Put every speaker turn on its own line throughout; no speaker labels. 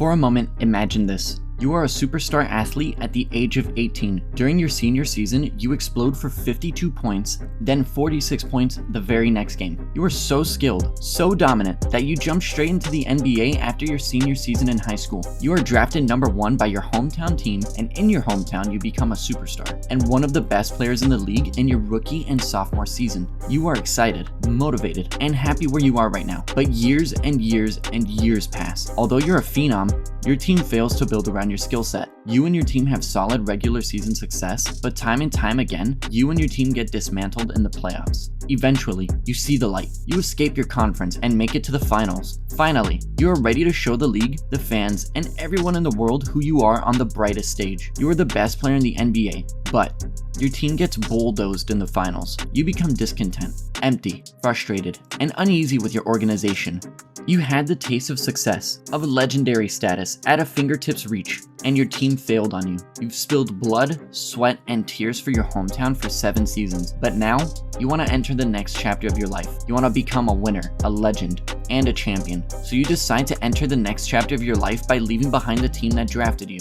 For a moment, imagine this. You are a superstar athlete at the age of 18. During your senior season, you explode for 52 points, then 46 points the very next game. You are so skilled, so dominant, that you jump straight into the NBA after your senior season in high school. You are drafted number 1 by your hometown team, and in your hometown, you become a superstar, and one of the best players in the league in your rookie and sophomore season. You are excited, motivated, and happy where you are right now. But years and years and years pass. Although you're a phenom, your team fails to build around your skill set. You and your team have solid regular season success, but time and time again, you and your team get dismantled in the playoffs. Eventually, you see the light. You escape your conference and make it to the finals. Finally, you are ready to show the league, the fans, and everyone in the world who you are on the brightest stage. You are the best player in the NBA, but your team gets bulldozed in the finals. You become discontent, empty, frustrated, and uneasy with your organization. You had the taste of success, of legendary status, at a fingertips reach, and your team failed on you. You've spilled blood, sweat, and tears for your hometown for 7 seasons, but now you want to enter the next chapter of your life. You want to become a winner, a legend, and a champion. So you decide to enter the next chapter of your life by leaving behind the team that drafted you.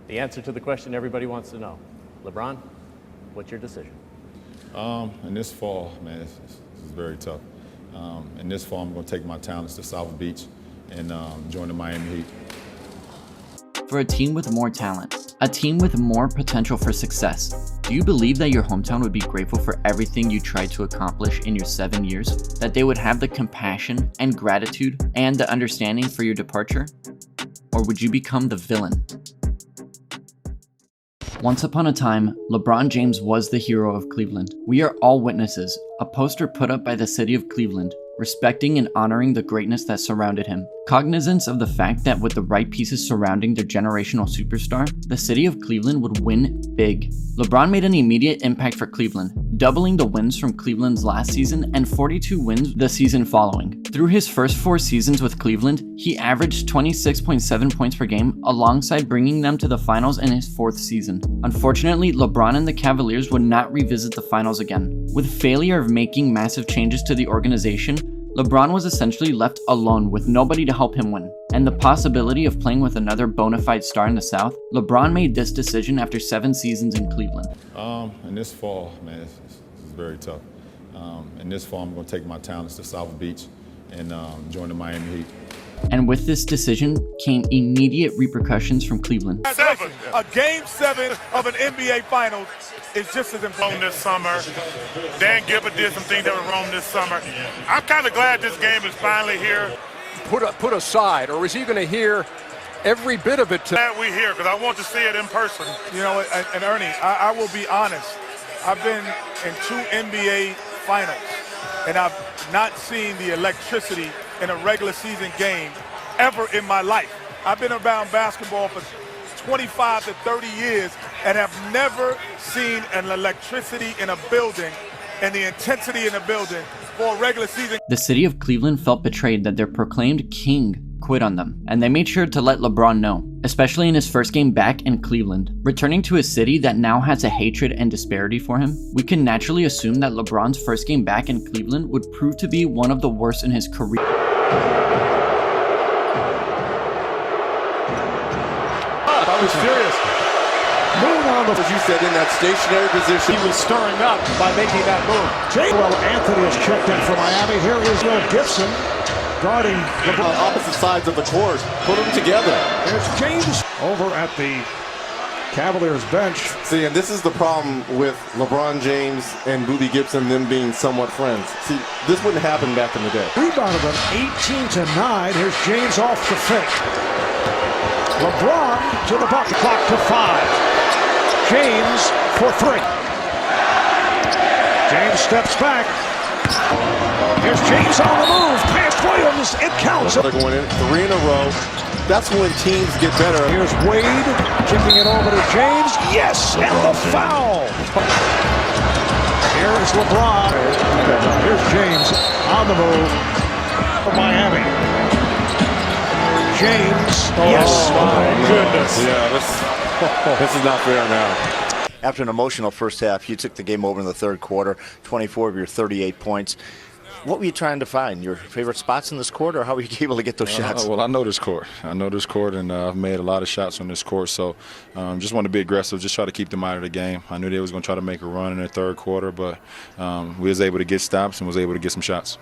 The answer to the question everybody wants to know. LeBron, what's your decision?
In this fall, man, this is very tough. In this fall, I'm going to take my talents to South Beach and join the Miami Heat.
For a team with more talent, a team with more potential for success, do you believe that your hometown would be grateful for everything you tried to accomplish in your 7 years? That they would have the compassion and gratitude and the understanding for your departure? Or would you become the villain? Once upon a time, LeBron James was the hero of Cleveland. We are all witnesses, a poster put up by the city of Cleveland, respecting and honoring the greatness that surrounded him. Cognizance of the fact that with the right pieces surrounding their generational superstar, the city of Cleveland would win big. LeBron made an immediate impact for Cleveland, doubling the wins from Cleveland's last season and 42 wins the season following. Through his first 4 seasons with Cleveland, he averaged 26.7 points per game alongside bringing them to the finals in his 4th season. Unfortunately, LeBron and the Cavaliers would not revisit the finals again. With failure of making massive changes to the organization, LeBron was essentially left alone with nobody to help him win. And the possibility of playing with another bona fide star in the South, LeBron made this decision after 7 seasons in Cleveland.
In this fall, man, this is very tough. In this fall, I'm going to take my talents to South Beach and join the Miami Heat.
And with this decision came immediate repercussions from Cleveland.
A game 7 of an NBA Finals is just as important this summer. Dan Gilbert did some things that were wrong this summer. I'm kind of glad this game is finally here.
Put aside, or is he going to hear every bit of it?
Glad we're here because I want to see it in person. You know, and Ernie, I will be honest. I've been in 2 NBA Finals, and I've not seen the electricity in a regular season game ever in my life. I've been around basketball for 25 to 30 years and have never seen an electricity in a building and the intensity in a building for a regular season.
The city of Cleveland felt betrayed that their proclaimed king quit on them, and they made sure to let LeBron know, especially in his first game back in Cleveland. Returning to a city that now has a hatred and disparity for him, we can naturally assume that LeBron's first game back in Cleveland would prove to be one of the worst in his career.
I was serious. Move on, as you said, in that stationary position. He was stirring up by making that move.
Well, Anthony has checked in for Miami. Here is Will Gibson guarding the
opposite sides of the court. Put them together.
There's James over at the Cavaliers bench.
See, and this is the problem with LeBron James and Boobie Gibson, them being somewhat friends. See, this wouldn't happen back in the day.
Rebound of them, 18-9. Here's James off the fake. LeBron to the bucket. Clock to 5. James for 3. James steps back. Here's James on the move. Past Williams. It counts.
They're going in 3 in a row. That's when teams get better.
Here's Wade chipping it over to James. Yes, and the foul. Here's LeBron. Here's James on the move for Miami. James. Yes.
Oh, my goodness.
Yeah, this is not fair now.
After an emotional first half, you took the game over in the third quarter, 24 of your 38 points. What were you trying to find? Your favorite spots in this court, or how were you able to get those shots?
Well, I know this court. And I've made a lot of shots on this court. So just want to be aggressive, just try to keep them out of the game. I knew they was going to try to make a run in the third quarter, but we was able to get stops and was able to get some shots.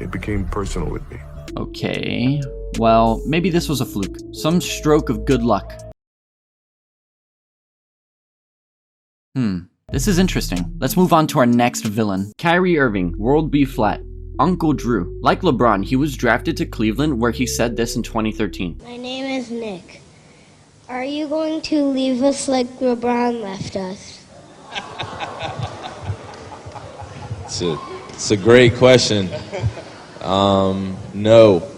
It became personal with me.
Okay, well, maybe this was a fluke. Some stroke of good luck. This is interesting. Let's move on to our next villain. Kyrie Irving, World B Flat. Uncle Drew. Like LeBron, he was drafted to Cleveland, where he said this in 2013.
My name is Nick. Are you going to leave us like LeBron left us?
It's a great question. No.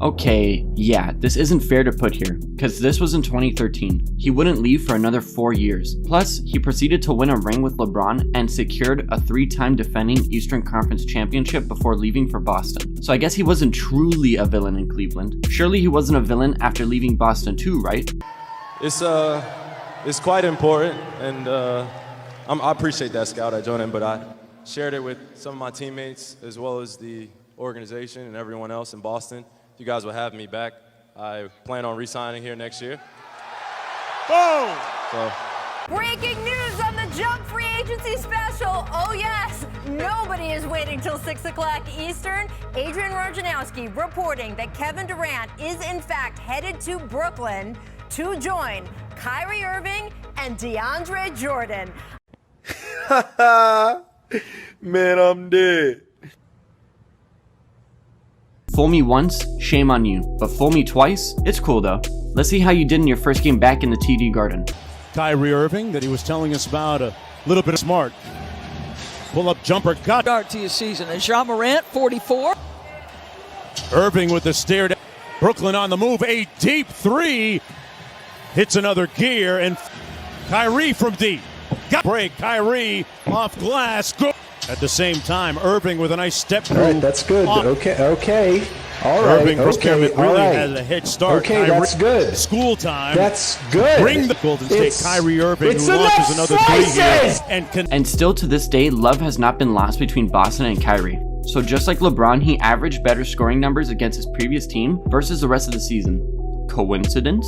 Okay, yeah, this isn't fair to put here, because this was in 2013. He wouldn't leave for another 4 years. Plus, he proceeded to win a ring with LeBron and secured a 3-time defending Eastern Conference championship before leaving for Boston. So I guess he wasn't truly a villain in Cleveland. Surely he wasn't a villain after leaving Boston too, right?
It's quite important, and I appreciate that, Scout. I joined in, but I shared it with some of my teammates as well as the organization and everyone else in Boston. If you guys will have me back, I plan on re-signing here next year.
Boom!
So.
Breaking news on the Jump Free Agency Special. Oh yes, nobody is waiting till 6 o'clock Eastern. Adrian Wojnarowski reporting that Kevin Durant is in fact headed to Brooklyn to join Kyrie Irving and DeAndre Jordan.
Man, I'm dead.
Fool me once, shame on you. But fool me twice, it's cool though. Let's see how you did in your first game back in the TD Garden.
Kyrie Irving that he was telling us about, a little bit smart. Pull-up jumper, got
start to your season. And Ja Morant, 44.
Irving with the stare down. Brooklyn on the move, a deep three. Hits another gear, and Kyrie from deep. Got break, Kyrie off glass, go. At the same time, Irving with a nice step through.
All right, that's good. Okay. All right.
Irving really has a head start.
Okay,
Kyrie,
that's good.
School time.
That's good.
Bring the Golden State Kyrie Irving, who launches another three here.
And still to this day, love has not been lost between Boston and Kyrie. So just like LeBron, he averaged better scoring numbers against his previous team versus the rest of the season. Coincidence?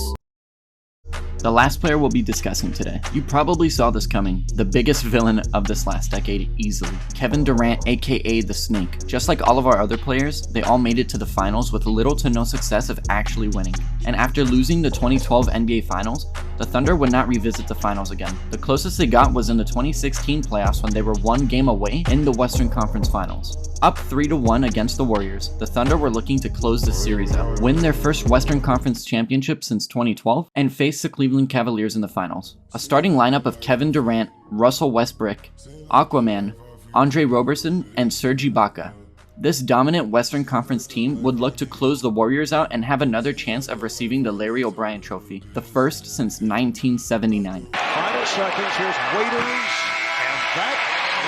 The last player we'll be discussing today. You probably saw this coming. The biggest villain of this last decade, easily. Kevin Durant, aka the Snake. Just like all of our other players, they all made it to the finals with little to no success of actually winning. And after losing the 2012 NBA Finals, the Thunder would not revisit the finals again. The closest they got was in the 2016 playoffs when they were one game away in the Western Conference Finals. Up 3-1 against the Warriors, the Thunder were looking to close the series out, win their first Western Conference championship since 2012, and face the Cleveland Cavaliers in the finals. A starting lineup of Kevin Durant, Russell Westbrook, Aquaman, Andre Roberson, and Serge Ibaka. This dominant Western Conference team would look to close the Warriors out and have another chance of receiving the Larry O'Brien Trophy, the first since 1979.
Final seconds, here's Waiters, and that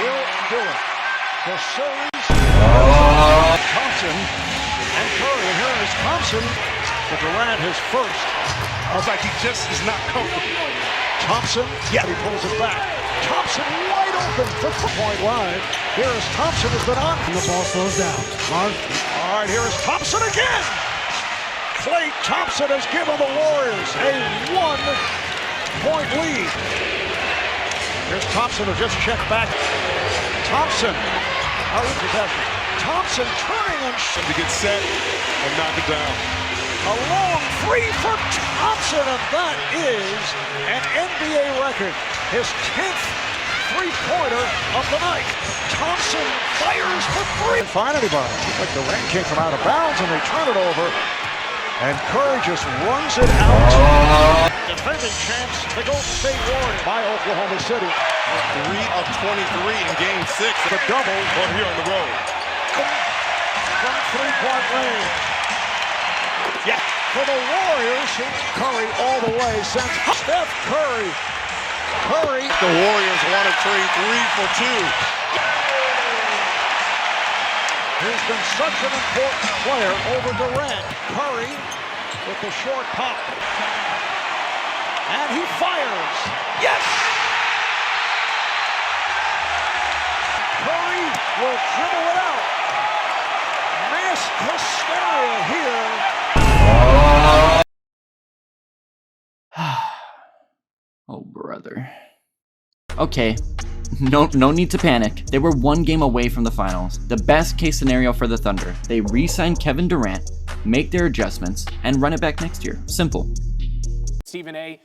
will do it. The series, Thompson and Curry, and here is Thompson, but Durant his first.
I was like, he just is not comfortable.
Thompson, yeah, he pulls it back. Thompson wide open for point line. Here is Thompson has been on. And the ball slows down. Mark. All right, here is Thompson again. Klay Thompson has given the Warriors a 1-point lead. Here's Thompson who just checked back. Thompson out of possession. Thompson turning and
to get set and knock it down.
A long three for Thompson, and that is an NBA record. His 10th three-pointer of the night. Thompson fires for three. Can't find anybody. Like Durant came from out of bounds, and they turn it over. And Curry just runs it out. Defending champs, the Golden State Warriors by Oklahoma City.
3 of 23 in Game 6.
The double.
Or here on the road.
From three-point range. Yeah. For the Warriors, Curry all the way sends Steph Curry.
The Warriors want to trade 3 for 2.
He's been such an important player over Durant. Curry with the short pop. And he fires. Yes! Curry will dribble it out. Mass hysteria here.
Oh, brother. Okay, no need to panic. They were one game away from the finals. The best case scenario for the Thunder. They re-sign Kevin Durant, make their adjustments, and run it back next year. Simple.
Stephen A.,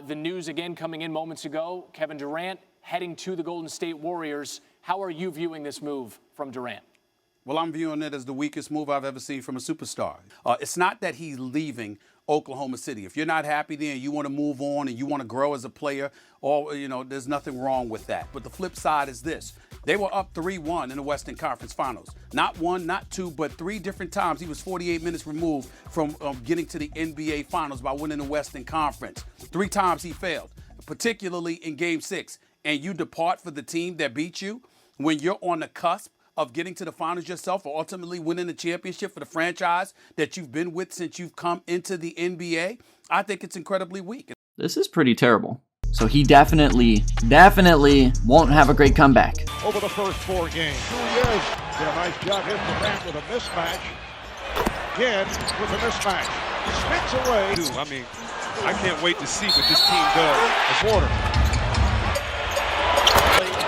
the news again coming in moments ago. Kevin Durant heading to the Golden State Warriors. How are you viewing this move from Durant?
Well, I'm viewing it as the weakest move I've ever seen from a superstar. It's not that he's leaving Oklahoma City. If you're not happy there and you want to move on and you want to grow as a player, there's nothing wrong with that. But the flip side is this. They were up 3-1 in the Western Conference Finals. Not one, not two, but 3 different times. He was 48 minutes removed from getting to the NBA Finals by winning the Western Conference. 3 times he failed, particularly in Game 6. And you depart for the team that beat you when you're on the cusp of getting to the finals yourself or ultimately winning the championship for the franchise that you've been with since you've come into the NBA, I think it's incredibly weak.
This is pretty terrible. So he definitely won't have a great comeback.
Over the first 4 games. 2 years. Did a nice job hitting the bat with a mismatch. Again with a mismatch. Spins away.
I mean, I can't wait to see what this team does as Water.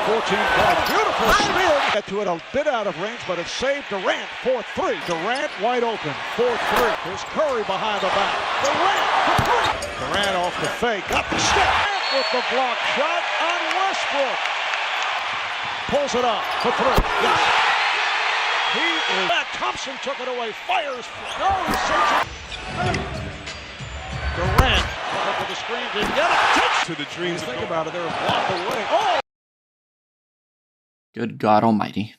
14 points. Beautiful spin. Got to it a bit out of range, but it saved Durant for 3. Durant wide open for 3. Here's Curry behind the back. Durant for 3. Durant off the fake. Got the step with the block shot on Westbrook. Pulls it up for 3. Yes. He is back. Thompson took it away. Fires. No, he saves it. Durant up to the screen. Didn't get it.
To the dreams.
Think about it. They're a block away. Oh!
Good God almighty.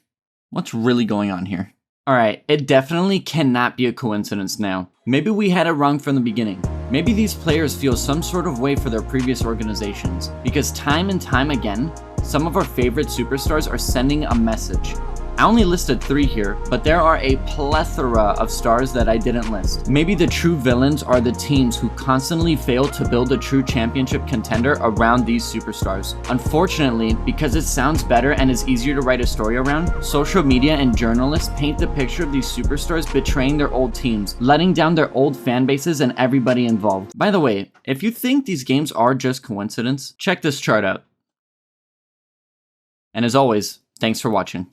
What's really going on here? Alright, it definitely cannot be a coincidence now. Maybe we had it wrong from the beginning. Maybe these players feel some sort of way for their previous organizations, because time and time again, some of our favorite superstars are sending a message. I only listed 3 here, but there are a plethora of stars that I didn't list. Maybe the true villains are the teams who constantly fail to build a true championship contender around these superstars. Unfortunately, because it sounds better and is easier to write a story around, social media and journalists paint the picture of these superstars betraying their old teams, letting down their old fan bases and everybody involved. By the way, if you think these games are just coincidence, check this chart out. And as always, thanks for watching.